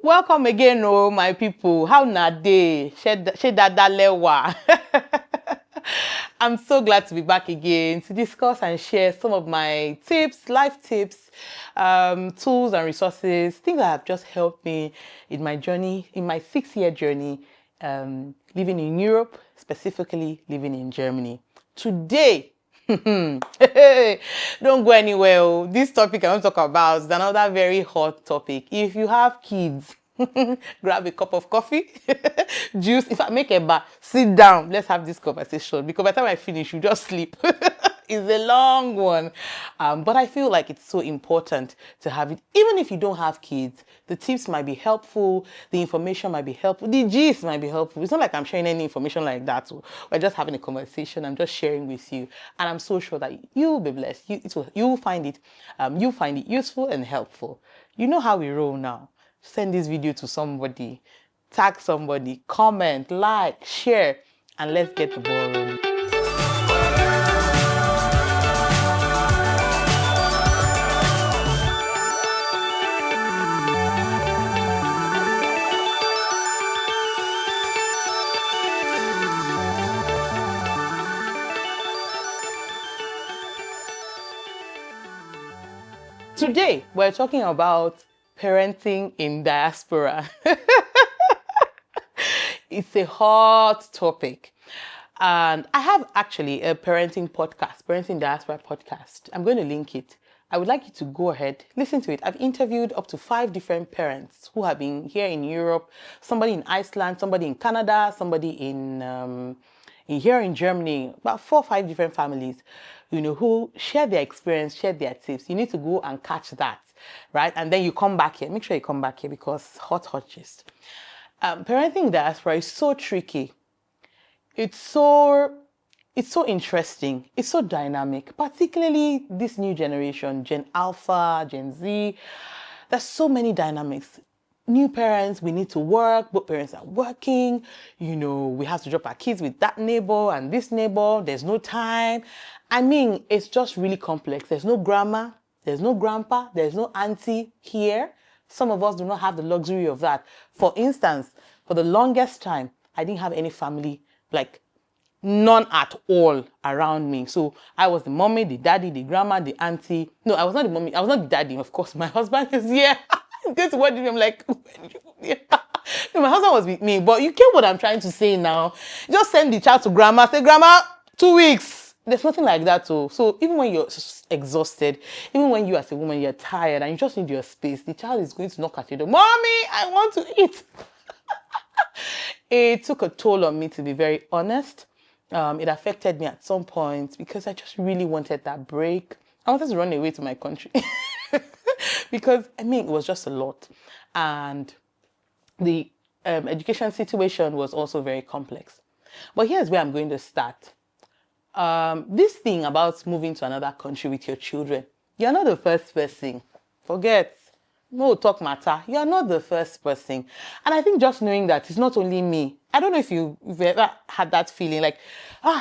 Welcome again, oh my people. How na day? Lewa. I'm so glad to be back again to discuss and share some of my tips, life tips, tools and resources, things that have just helped me in my journey, in my 6-year journey, living in Europe, specifically living in Germany. Today, don't go anywhere. Oh. This topic I want to talk about is another very hot topic. If you have kids, grab a cup of coffee, juice. If I make a bar, sit down. Let's have this conversation because by the time I finish, you just sleep. It's a long one. But I feel like it's so important to have it. Even if you don't have kids, the tips might be helpful. The information might be helpful. The gist might be helpful. It's not like I'm sharing any information like that. We're just having a conversation. I'm just sharing with you. And I'm so sure that you'll be blessed. You'll find it useful and helpful. You know how we roll now. Send this video to somebody. Tag somebody. Comment, like, share. And let's get the ball rolling. Today, we're talking about parenting in diaspora. It's a hot topic. And I have actually a parenting diaspora podcast. I'm going to link it. I would like you to go ahead, listen to it. I've interviewed up to 5 different parents who have been here in Europe, somebody in Iceland, somebody in Canada, somebody in here in Germany, about 4 or 5 different families, who share their experience, share their tips. You need to go and catch that, right? And then you come back here. Make sure you come back here because hot gist. Parenting in diaspora is so tricky. It's so interesting. It's so dynamic, particularly this new generation, Gen Alpha, Gen Z. There's so many dynamics. New parents, we need to work. Both parents are working. We have to drop our kids with that neighbor and this neighbor. There's no time. I mean, it's just really complex. There's no grandma. There's no grandpa. There's no auntie here. Some of us do not have the luxury of that. For instance, for the longest time, I didn't have any family, like none at all around me. So I was the mommy, the daddy, the grandma, the auntie. No, I was not the mommy. I was not the daddy. Of course, my husband is here. This is what I'm like. No, my husband was with me, but you get what I'm trying to say now. Just send the child to grandma. Say, grandma, 2 weeks. There's nothing like that. So even when you're exhausted, even when you as a woman, you're tired and you just need your space, the child is going to knock at your door. Mommy, I want to eat. It took a toll on me, to be very honest. It affected me at some point because I just really wanted that break. I wanted to run away to my country because, it was just a lot. And the education situation was also very complex. But here's where I'm going to start. This thing about moving to another country with your children, you're not the first person. Forget. No talk matter. You're not the first person. And I think just knowing that it's not only me. I don't know if you've ever had that feeling like,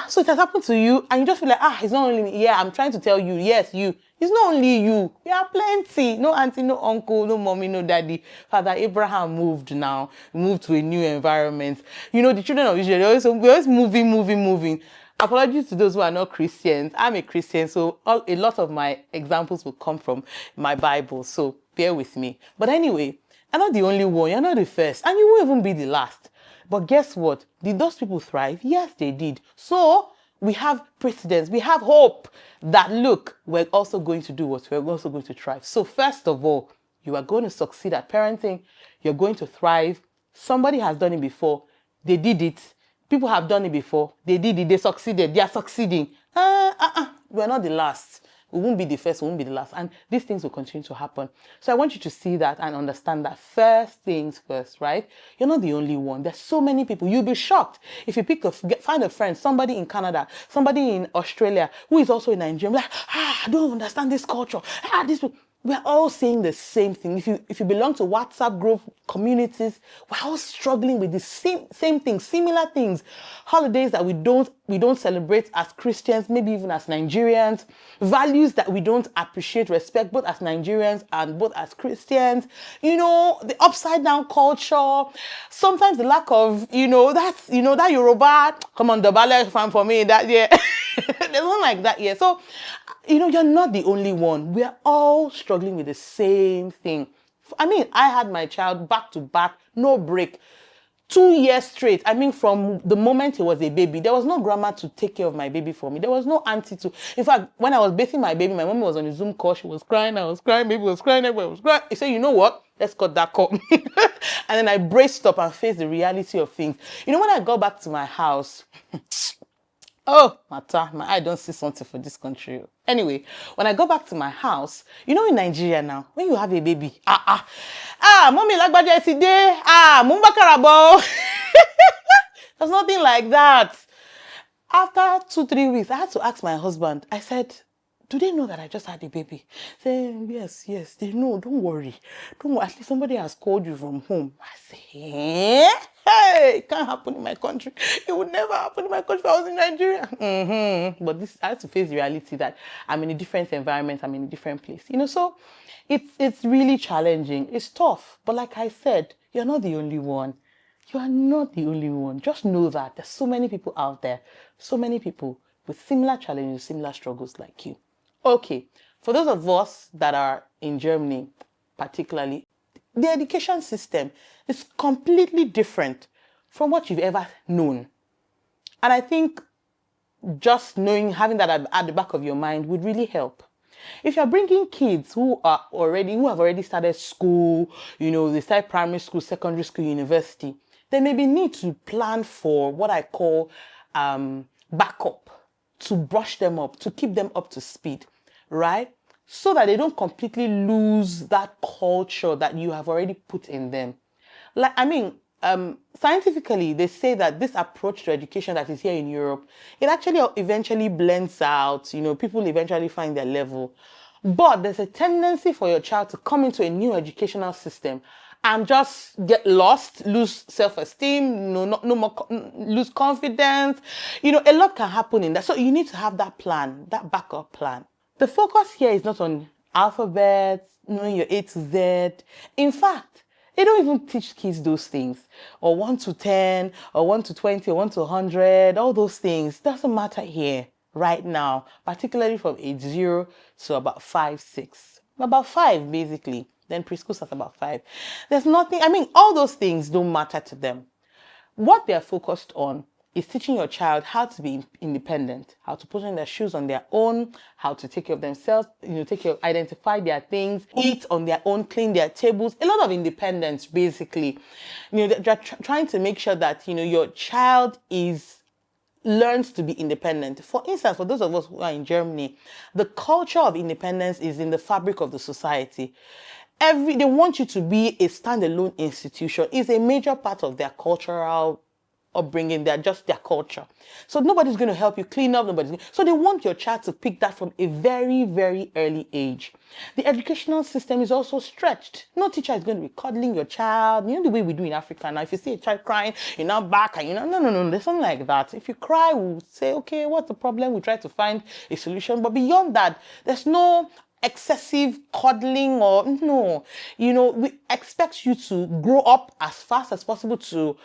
so it has happened to you. And you just feel like, it's not only me. Yeah, I'm trying to tell you. Yes, you. It's not only you. We are plenty. No auntie, no uncle, no mommy, no daddy. Father Abraham moved now. Moved to a new environment. The children of Israel, we're always moving. Apologies to those who are not Christians. I'm a Christian, so a lot of my examples will come from my Bible. So bear with me. But anyway, I'm not the only one. You're not the first. And you won't even be the last. But guess what? Did those people thrive? Yes, they did. So we have precedence. We have hope that, look, we're also going to do what? We're also going to thrive. So first of all, you are going to succeed at parenting. You're going to thrive. Somebody has done it before. They did it. People have done it before. They did it. They succeeded. They are succeeding. We're not the last. We won't be the first. We won't be the last. And these things will continue to happen. So I want you to see that and understand that first things first, right? You're not the only one. There's so many people. You'll be shocked if you find a friend, somebody in Canada, somebody in Australia who is also in Nigeria. Like, I don't understand this culture. we're all saying the same thing. If you belong to WhatsApp group communities, we're all struggling with the same things, similar things. Holidays that we don't celebrate as Christians, maybe even as Nigerians. Values that we don't appreciate, respect, both as Nigerians and both as Christians. The upside down culture. Sometimes the lack of, that Yoruba, come on, the ballet fan for me, that, yeah. There's nothing like that, yeah. So, you're not the only one. We are all struggling with the same thing. I mean, I had my child back to back, no break, 2 years straight. I mean, from the moment he was a baby, there was no grandma to take care of my baby for me. There was no auntie to. In fact, when I was bathing my baby, my mom was on a Zoom call. She was crying. I was crying. Baby was crying. Everybody was crying. I said, you know what? Let's cut that call. And then I braced up and faced the reality of things. When I got back to my house, oh, my eye don't see something for this country. Anyway, when I go back to my house, in Nigeria now, when you have a baby, mommy lagbaja today, mumba karabo. There's nothing like that. After 2-3 weeks, I had to ask my husband. I said, do they know that I just had a baby? Say, yes, they know. Don't worry. At least somebody has called you from home. I say, hey, it can't happen in my country. It would never happen in my country if I was in Nigeria. But I had to face the reality that I'm in a different environment. I'm in a different place. So it's really challenging. It's tough. But like I said, you're not the only one. You are not the only one. Just know that there's so many people out there, so many people with similar challenges, similar struggles like you. Okay, for those of us that are in Germany, particularly, the education system is completely different from what you've ever known. And I think just having that at the back of your mind would really help. If you're bringing kids who have already started school, they start primary school, secondary school, university, they maybe need to plan for what I call backup, to brush them up, to keep them up to speed, right? So that they don't completely lose that culture that you have already put in them. Scientifically, they say that this approach to education that is here in Europe, it actually eventually blends out. People eventually find their level. But there's a tendency for your child to come into a new educational system and just get lost, lose self-esteem, no more, lose confidence. A lot can happen in that. So you need to have that plan, that backup plan. The focus here is not on alphabets, knowing your A to Z. In fact, they don't even teach kids those things. Or 1 to 10, or 1 to 20, or 1 to 100, all those things. Doesn't matter here right now, particularly from age 0 to about 5, 6. About 5, basically. Then preschool starts about 5. There's nothing, all those things don't matter to them. What they're focused on is teaching your child how to be independent, how to put on their shoes on their own, how to take care of themselves, identify their things, eat on their own, clean their tables, a lot of independence, basically. They're trying to make sure that, your child learns to be independent. For instance, for those of us who are in Germany, the culture of independence is in the fabric of the society. They want you to be a standalone institution. It's a major part of their cultural upbringing. They're just their culture. So nobody's going to help you clean up. So they want your child to pick that from a very, very early age. The educational system is also stretched. No teacher is going to be cuddling your child. The way we do in Africa now. If you see a child crying, you're now back and no, there's something like that. If you cry, we'll say, okay, what's the problem? We try to find a solution. But beyond that, there's no excessive cuddling or no. We expect you to grow up as fast as possible to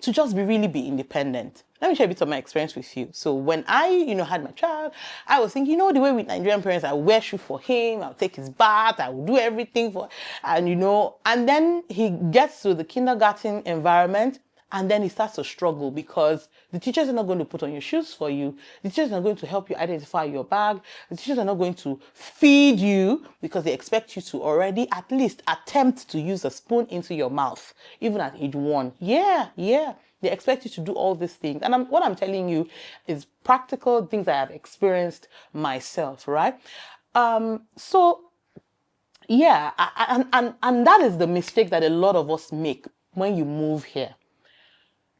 just really be independent. Let me share a bit of my experience with you. So when I, had my child, I was thinking, the way with Nigerian parents, I wear shoe for him, I'll take his bath, I will do everything and then he gets to the kindergarten environment and then he starts to struggle because the teachers are not going to put on your shoes for you. The teachers are not going to help you identify your bag. The teachers are not going to feed you because they expect you to already at least attempt to use a spoon into your mouth, even at age 1. Yeah. They expect you to do all these things. And what I'm telling you is practical things I have experienced myself, right? So, yeah, and that is the mistake that a lot of us make when you move here.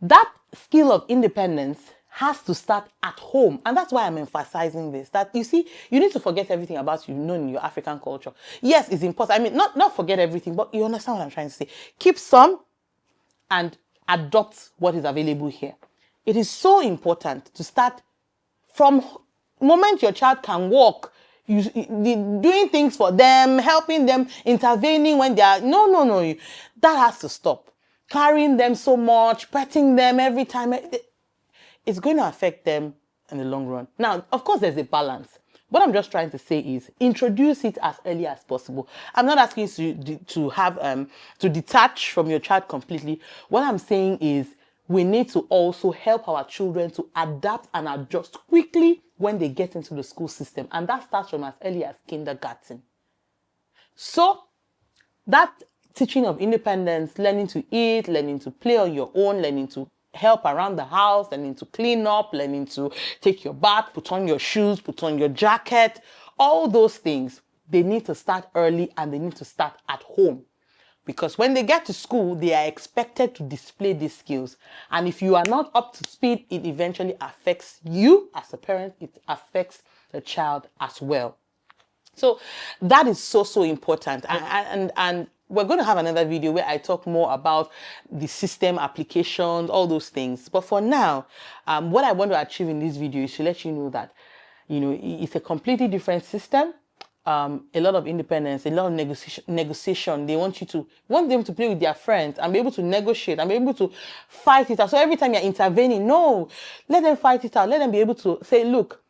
That skill of independence has to start at home. And that's why I'm emphasizing this, that you see, you need to forget everything about you know in your African culture. Yes, it's important. I mean, not forget everything, but you understand what I'm trying to say. Keep some and adopt what is available here. It is so important to start from moment your child can walk, doing things for them, helping them, intervening when they are, no, that has to stop. Carrying them so much, petting them every time, it's going to affect them in the long run. Now, of course, there's a balance. What I'm just trying to say is introduce it as early as possible. I'm not asking you to detach from your child completely. What I'm saying is we need to also help our children to adapt and adjust quickly when they get into the school system. And that starts from as early as kindergarten. So that teaching of independence, learning to eat, learning to play on your own, learning to help around the house, learning to clean up, learning to take your bath, put on your shoes, put on your jacket, all those things, they need to start early and they need to start at home. Because when they get to school, they are expected to display these skills. And if you are not up to speed, it eventually affects you as a parent. It affects the child as well. So that is so important. And we're going to have another video where I talk more about the system applications, all those things. But for now, what I want to achieve in this video is to let you know that, it's a completely different system. A lot of independence, a lot of negotiation. They want them to play with their friends and be able to negotiate and be able to fight it out. So every time you're intervening, no, let them fight it out. Let them be able to say, look,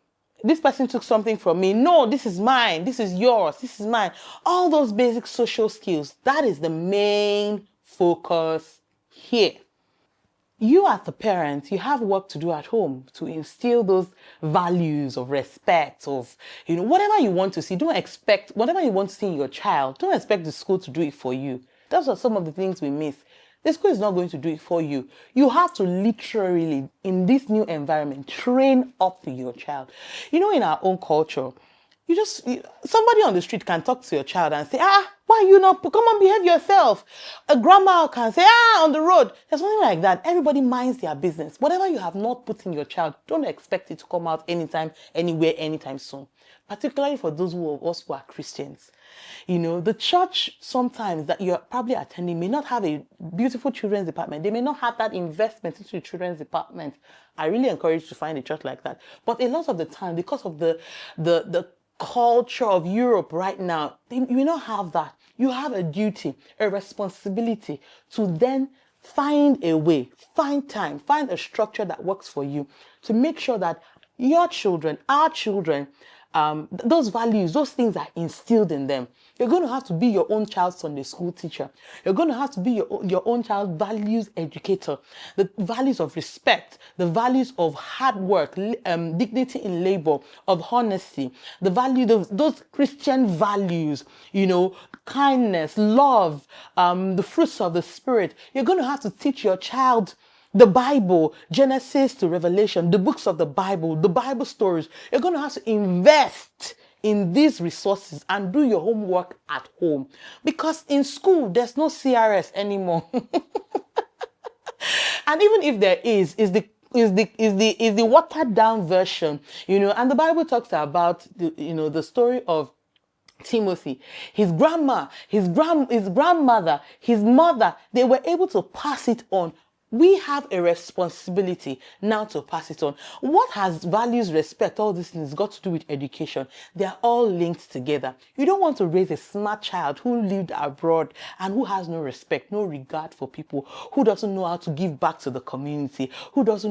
this person took something from me. No, this is mine. This is yours. This is mine. All those basic social skills. That is the main focus here. You as a parent, you have work to do at home to instill those values of respect, of, whatever you want to see. Don't expect, whatever you want to see in your child, don't expect the school to do it for you. Those are some of the things we miss. The school is not going to do it for you. You have to literally, in this new environment, train up your child. In our own culture, somebody on the street can talk to your child and say, why are you not, come on, behave yourself. A grandma can say, on the road. There's something like that. Everybody minds their business. Whatever you have not put in your child, don't expect it to come out anytime, anywhere, anytime soon. Particularly for those of us who are Christians. The church sometimes that you're probably attending may not have a beautiful children's department. They may not have that investment into the children's department. I really encourage you to find a church like that. But a lot of the time, because of the culture of Europe right now, you may not have that. You have a duty, a responsibility to then find a way, find time, find a structure that works for you to make sure that your children, our children, those values, those things are instilled in them. You're going to have to be your own child's Sunday school teacher. You're going to have to be your own child's values educator. The values of respect, the values of hard work, dignity in labor, of honesty, the value, those Christian values, kindness, love, the fruits of the Spirit. You're going to have to teach your child the Bible, Genesis to Revelation, the books of the Bible stories. You're going to have to invest in these resources and do your homework at home. Because in school, there's no CRS anymore. And even if there is the watered down version, and the Bible talks about the story of Timothy, his grandma, his grandmother, his mother, they were able to pass it on. We have a responsibility now to pass it on. What has values, respect, all these things got to do with education? They are all linked together. You don't want to raise a smart child who lived abroad and who has no respect, no regard for people, who doesn't know how to give back to the community, who is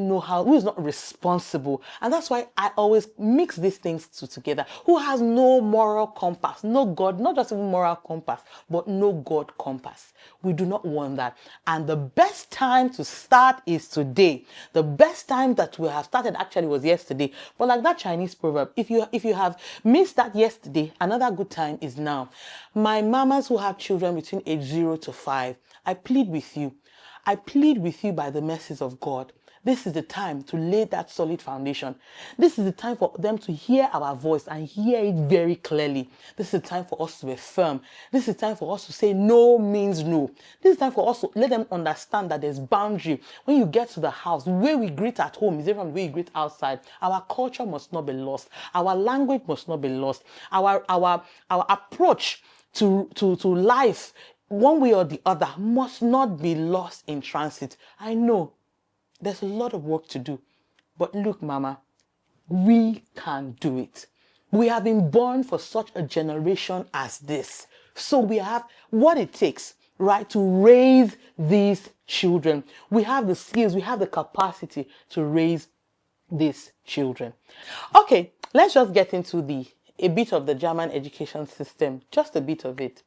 not responsible. And that's why I always mix these things together. Who has no moral compass, no God, not just even moral compass, but no God compass. We do not want that. And the best time to start is today. The best time that we have started actually was yesterday. But like that Chinese proverb, if you have missed that yesterday, another good time is now. My mamas who have children between age 0 to 5, I plead with you by the mercies of God This is the time to lay that solid foundation. This is the time for them to hear our voice and hear it very clearly. This is the time for us to be firm. This is the time for us to say no means no. This is the time for us to let them understand that there's boundary. When you get to the house, the way we greet at home is different from the way you greet outside. Our culture must not be lost. Our language must not be lost. Our approach to life, one way or the other, must not be lost in transit. I know there's a lot of work to do, but look, Mama, we can do it. We have been born for such a generation as this. So we have what it takes, right, to raise these children. We have the skills, we have the capacity to raise these children. Okay, let's just get into a bit of the German education system, just a bit of it.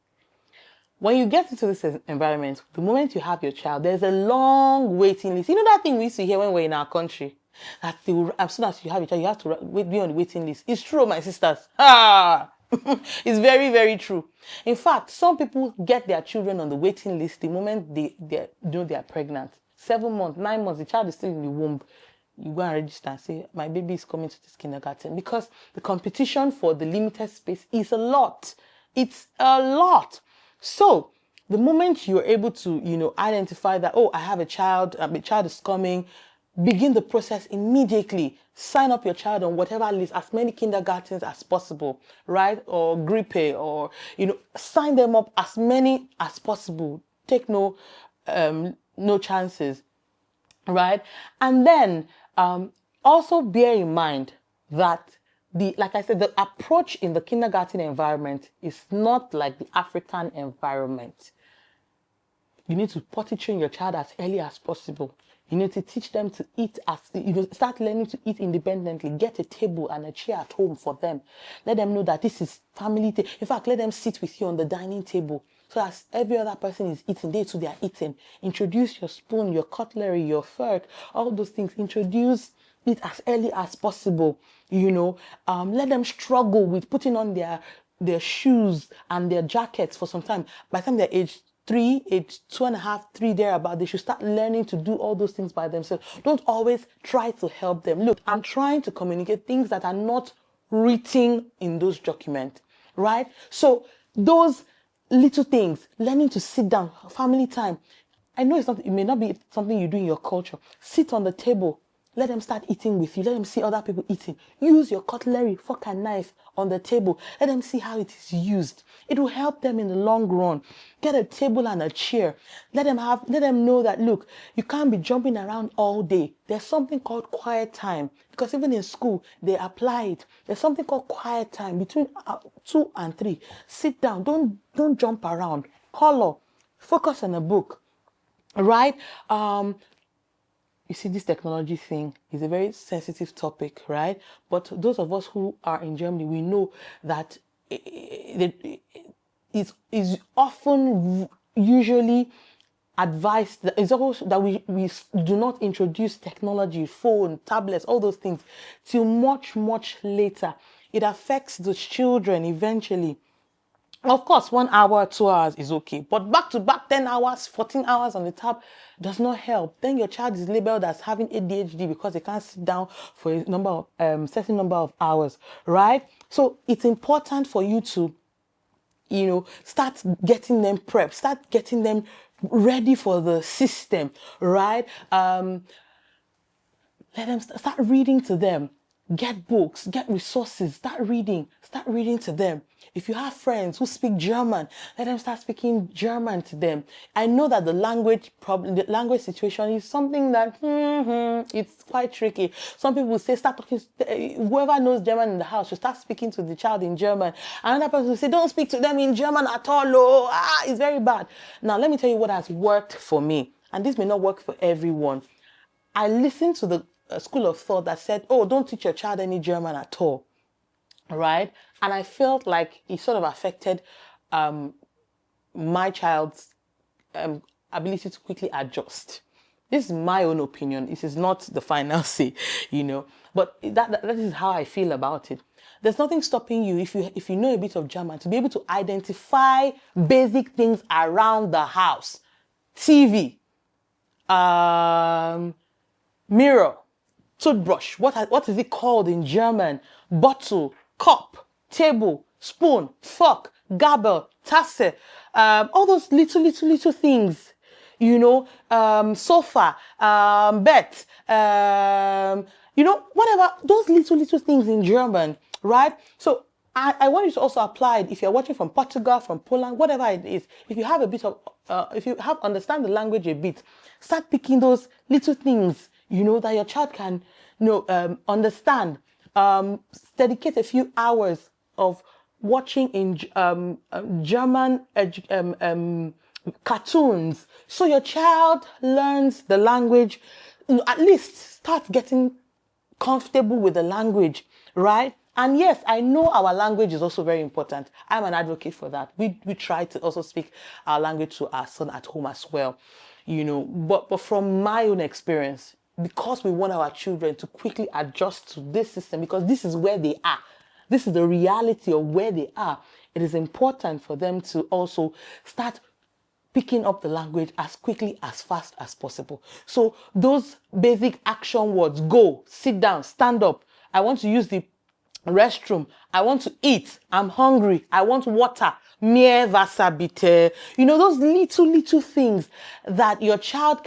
When you get into this environment, the moment you have your child, there's a long waiting list. You know that thing we used to hear when we're in our country? That as soon as you have your child, you have to be on the waiting list. It's true, my sisters. It's very, very true. In fact, some people get their children on the waiting list the moment they are pregnant. 7 months, 9 months, the child is still in the womb. You go and register and say, my baby is coming to this kindergarten, because the competition for the limited space is a lot. It's a lot. So the moment you're able to, identify that, oh, I have a child is coming, begin the process immediately. Sign up your child on whatever list, as many kindergartens as possible, right? Or grippe, or, sign them up as many as possible. Take no chances, right? And then also bear in mind that like I said, the approach in the kindergarten environment is not like the African environment. You need to potty train your child as early as possible. You need to teach them to eat start learning to eat independently. Get a table and a chair at home for them. Let them know that this is family. In fact, let them sit with you on the dining table. So as every other person is eating, they too, they are eating. Introduce your spoon, your cutlery, your fork, all those things. Introduce it as early as possible. Let them struggle with putting on their shoes and their jackets for some time. By the time they're age 2.5, 3 thereabout, they should start learning to do all those things by themselves. Don't always try to help them. Look, I'm trying to communicate things that are not written in those documents, right? So those little things, learning to sit down, family time. I know it may not be something you do in your culture. Sit on the table. Let them start eating with you. Let them see other people eating. Use your cutlery, fork and knife on the table. Let them see how it is used. It will help them in the long run. Get a table and a chair. Let them know that, look, you can't be jumping around all day. There's something called quiet time, because even in school, they apply it. There's something called quiet time between 2 and 3. Sit down. Don't jump around. Color. Focus on a book. Right? You see, this technology thing is a very sensitive topic, right? But those of us who are in Germany, we know that it is often usually advised that we do not introduce technology, phone, tablets, all those things till much, much later. It affects the children eventually. Of course, 1 hour, 2 hours is okay, but back to back 10 hours, 14 hours on the tab does not help. Then your child is labeled as having ADHD because they can't sit down for a certain number of hours, right? So it's important for you to, start getting them prepped, start getting them ready for the system, right? Let them start reading to them. Get books, get resources, start reading to them. If you have friends who speak German, let them start speaking German to them. I know that the language situation is something that it's quite tricky. Some people say start talking, whoever knows German in the house should start speaking to the child in German. Another person will say don't speak to them in German at all. It's very bad. Now let me tell you what has worked for me, and this may not work for everyone. I listened to the school of thought that said, oh, don't teach your child any German at all, right? And I felt like it sort of affected my child's ability to quickly adjust. This is my own opinion. This is not the final say, but that is how I feel about it. There's nothing stopping you, if you know a bit of German, to be able to identify basic things around the house. TV, mirror, toothbrush. What is it called in German? Bottle, cup, table, spoon, fork, gabel, tasse. All those little things. Sofa, bed, whatever, those little things in German, right? So I want you to also apply it if you're watching from Portugal, from Poland, whatever it is. If you have a bit of, if you have understand the language a bit, start picking those little things, that your child can, understand. Dedicate a few hours of watching in German cartoons, so your child learns the language. At least start getting comfortable with the language, right? And yes, I know our language is also very important. I'm an advocate for that. We try to also speak our language to our son at home as well, But from my own experience, because we want our children to quickly adjust to this system, because this is where they are, this is the reality of where they are, it is important for them to also start picking up the language as quickly, as fast as possible. So those basic action words: go, sit down, stand up, I want to use the restroom, I want to eat, I'm hungry, I want water, mir Wasser bitte. Those little things that your child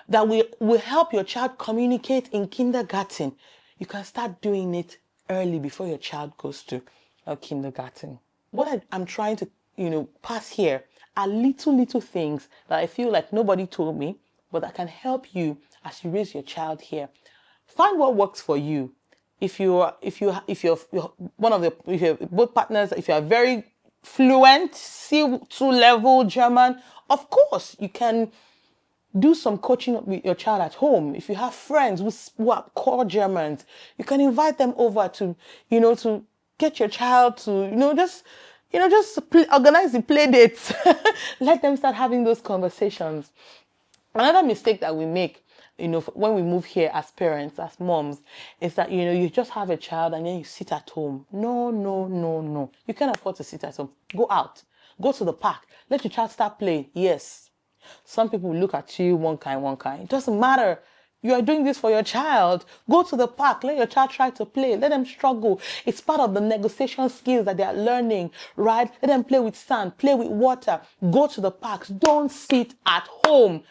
that will help your child communicate in kindergarten. You can start doing it early before your child goes to kindergarten. What I'm trying to, pass here are little things that I feel like nobody told me, but that can help you as you raise your child here. Find what works for you. If you're one of the, if you're both partners, if you're very fluent C2 level German, of course you can do some coaching with your child at home. If you have friends who are core Germans, you can invite them over to, to get your child to, just organize the play dates. Let them start having those conversations. Another mistake that we make, when we move here as parents, as moms, is that, you just have a child and then you sit at home. No. You can't afford to sit at home. Go out. Go to the park. Let your child start playing. Yes. Some people look at you one kind. It doesn't matter. You are doing this for your child. Go to the park. Let your child try to play. Let them struggle. It's part of the negotiation skills that they are learning, right? Let them play with sand, play with water. Go to the parks. Don't sit at home.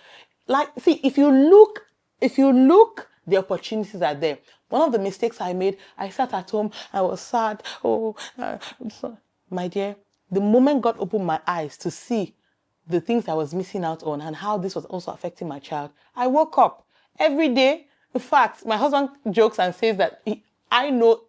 See, if you look, the opportunities are there. One of the mistakes I made, I sat at home. I was sad. My dear, the moment God opened my eyes to see the things I was missing out on and how this was also affecting my child, I woke up every day. In fact, my husband jokes and says that I know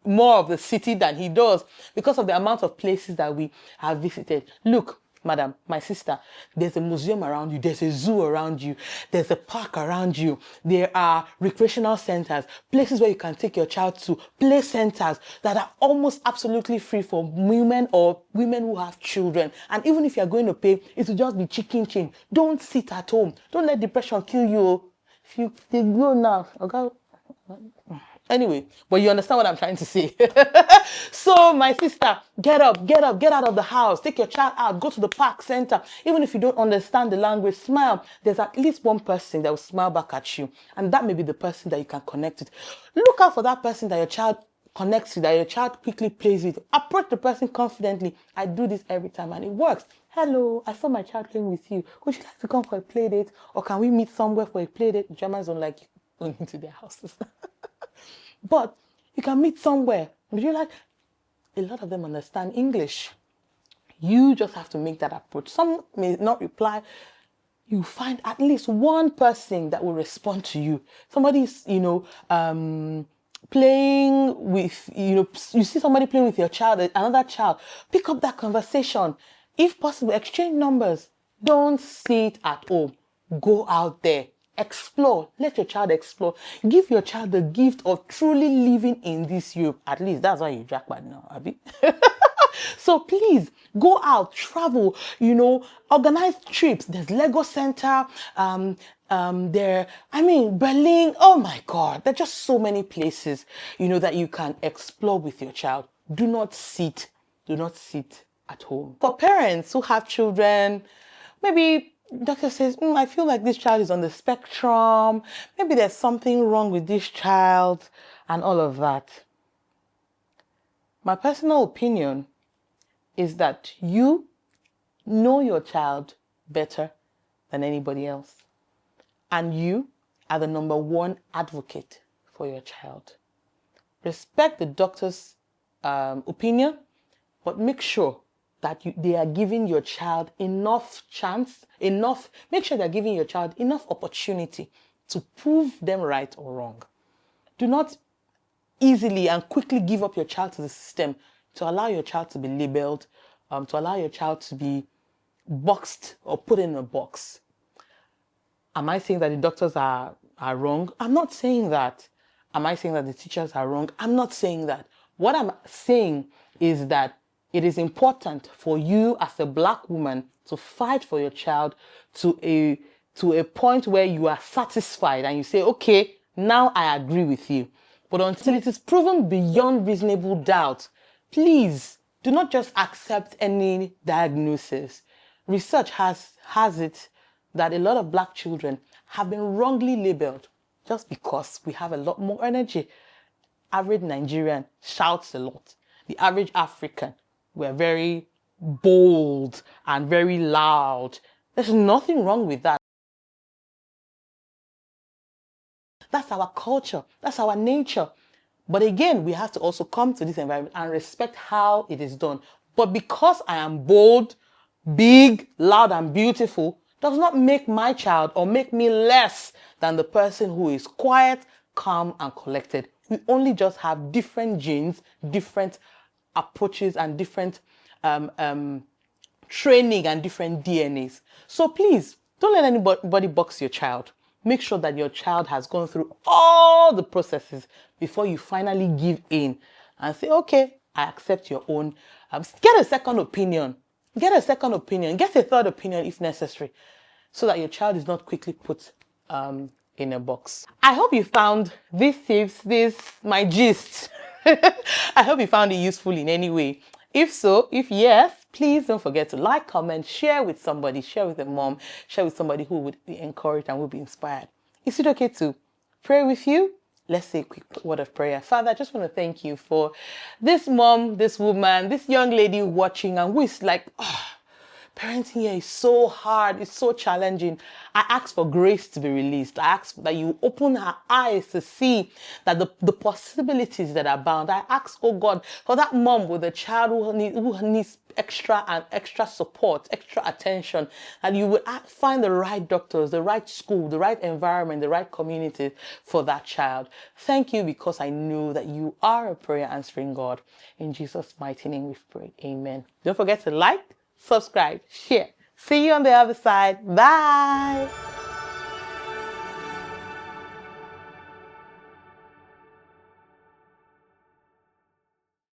more of the city than he does because of the amount of places that we have visited. Look, madam, my sister, there's a museum around you, there's a zoo around you, there's a park around you, there are recreational centers, places where you can take your child to, play centers that are almost absolutely free for women or women who have children. And even if you're going to pay, it will just be chicken change. Don't sit at home. Don't let depression kill you. If you go now, okay? Anyway, but you understand what I'm trying to say. So my sister, get up, get out of the house, take your child out, go to the park center. Even if you don't understand the language, smile. There's at least one person that will smile back at you. And that may be the person that you can connect with. Look out for that person that your child connects with, that your child quickly plays with. Approach the person confidently. I do this every time and it works. Hello, I saw my child playing with you. Would you like to come for a play date? Or can we meet somewhere for a play date? Germans don't like going into their houses. But you can meet somewhere. Would you like? A lot of them understand English. You just have to make that approach. Some may not reply. You find at least one person that will respond to you. Somebody's, playing with, you see somebody playing with your child, another child. Pick up that conversation. If possible, exchange numbers. Don't sit at home. Go out there. Explore. Let your child explore. Give your child the gift of truly living in this Europe. At least that's why you jackpot now, Abby. So please go out, travel, organize trips. There's Lego Center, Berlin. Oh my God, there are just so many places, that you can explore with your child. Do not sit at home. For parents who have children, maybe doctor says, I feel like this child is on the spectrum. Maybe there's something wrong with this child and all of that. My personal opinion is that you know your child better than anybody else. And you are the number one advocate for your child. Respect the doctor's opinion, but make sure that they are giving your child enough make sure they're giving your child enough opportunity to prove them right or wrong. Do not easily and quickly give up your child to the system to allow your child to be labeled, to allow your child to be boxed or put in a box. Am I saying that the doctors are wrong? I'm not saying that. Am I saying that the teachers are wrong? I'm not saying that. What I'm saying is that it is important for you as a Black woman to fight for your child to a point where you are satisfied and you say, okay, now I agree with you. But until it is proven beyond reasonable doubt, please do not just accept any diagnosis. Research has it that a lot of Black children have been wrongly labeled just because we have a lot more energy. Average Nigerian shouts a lot. The average African, we're very bold and very loud. There's nothing wrong with that. That's our culture. That's our nature. But again, we have to also come to this environment and respect how it is done. But because I am bold, big, loud, and beautiful, does not make my child or make me less than the person who is quiet, calm, and collected. We only just have different genes, different approaches, and different training and different DNAs. So please, don't let anybody box your child. Make sure that your child has gone through all the processes before you finally give in and say, okay, I accept your own. Get a second opinion. Get a second opinion. Get a third opinion if necessary, so that your child is not quickly put in a box. I hope you found these tips, my gist. I hope you found it useful in any way. If so, if yes, please don't forget to like, comment, share with somebody, share with a mom, share with somebody who would be encouraged and will be inspired. Is it okay to pray with you? Let's say a quick word of prayer. Father, I just want to thank you for this mom, this woman, this young lady watching and who is like, parenting here is so hard, it's so challenging. I ask for grace to be released. I ask that you open her eyes to see that the possibilities that are bound. I ask, oh God, for that mom with a child who needs extra support, extra attention, and you would find the right doctors, the right school, the right environment, the right community for that child. Thank you, because I know that you are a prayer answering God. In Jesus' mighty name we pray. Amen. Don't forget to like, subscribe, share. See you on the other side. Bye.